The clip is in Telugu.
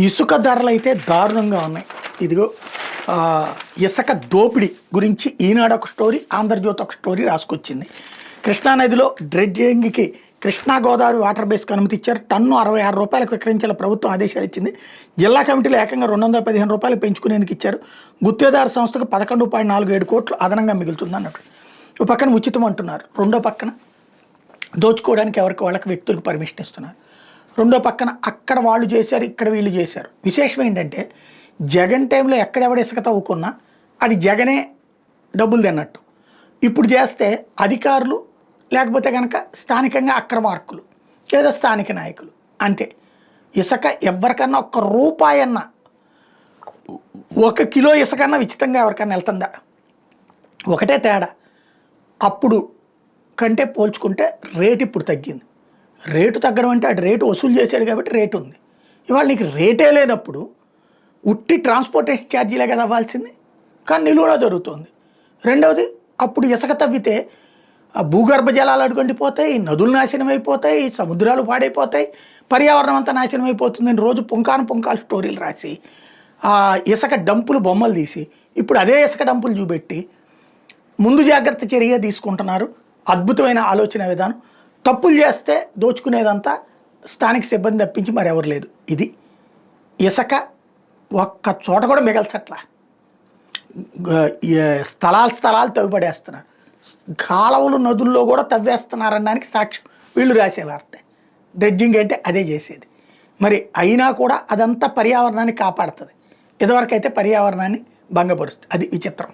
ఇసుక ధరలైతే దారుణంగా ఉన్నాయి. ఇదిగో ఇసుక దోపిడీ గురించి ఈనాడు ఒక స్టోరీ, ఆంధ్రజ్యోతి ఒక స్టోరీ రాసుకొచ్చింది. కృష్ణానదిలో డ్రెడ్జింగ్కి కృష్ణా గోదావరి వాటర్ బేస్కి అనుమతి ఇచ్చారు. టన్ను 66 రూపాయలకు విక్రయించాల ప్రభుత్వం ఆదేశాలు ఇచ్చింది. జిల్లా కమిటీలు ఏకంగా 215 రూపాయలు పెంచుకునేందుకు ఇచ్చారు. గుత్తేదారు సంస్థకు 11.47 కోట్లు అదనంగా మిగులుతుంది అన్నట్టు. ఒక పక్కన ఉచితం అంటున్నారు, రెండో పక్కన దోచుకోవడానికి ఎవరికి వాళ్ళకి వ్యక్తులకు పర్మిషన్ ఇస్తున్నారు. రెండో పక్కన అక్కడ వాళ్ళు చేశారు, ఇక్కడ వీళ్ళు చేశారు. విశేషం ఏంటంటే జగన్ టైంలో ఎక్కడెవడ ఇసుక తవ్వుకున్నా అది జగనే డబ్బులు తిన్నట్టు. ఇప్పుడు చేస్తే అధికారులు లేకపోతే కనుక స్థానికంగా అక్రమార్కులు లేదా స్థానిక నాయకులు అంతే. ఇసుక ఎవరికన్నా ₹1 1 కిలో ఇసుకన్నా ఉచితంగా ఎవరికన్నా వెళ్తుందా? ఒకటే తేడా, అప్పుడు కంటే పోల్చుకుంటే రేటు ఇప్పుడు తగ్గింది. రేటు తగ్గడం అంటే అటు రేటు వసూలు చేశాడు కాబట్టి రేటు ఉంది. ఇవాళ నీకు రేటే లేనప్పుడు ఉట్టి ట్రాన్స్పోర్టేషన్ ఛార్జీలే కదా అవ్వాల్సింది, కానీ నిలువలో జరుగుతుంది. రెండవది, అప్పుడు ఇసుక తవ్వితే భూగర్భ జలాలు అడుగండిపోతాయి, నదులు నాశనం అయిపోతాయి, సముద్రాలు పాడైపోతాయి, పర్యావరణం అంతా నాశనం అయిపోతుందని రోజు పుంకాలు స్టోరీలు రాసి ఇసుక డంపులు బొమ్మలు తీసి ఇప్పుడు అదే ఇసుక డంపులు చూపెట్టి ముందు జాగ్రత్త చర్యగా తీసుకుంటున్నారు. అద్భుతమైన ఆలోచన విధానం. తప్పులు చేస్తే దోచుకునేదంతా స్థానిక సిబ్బంది తప్పించి మరెవరు లేదు. ఇది ఇసుక ఒక్క చోట కూడా మిగల్చట్లా. స్థలాలు తవ్విపడేస్తున్నారు, కాలువలు నదుల్లో కూడా తవ్వేస్తున్నారనడానికి సాక్ష్యం వీళ్ళు రాసే వార్త. డ్రెడ్జింగ్ అంటే అదే చేసేది. మరి అయినా కూడా అదంతా పర్యావరణాన్ని కాపాడుతుంది. ఇదివరకైతే పర్యావరణాన్ని భంగపరుస్తుంది. అది విచిత్రం.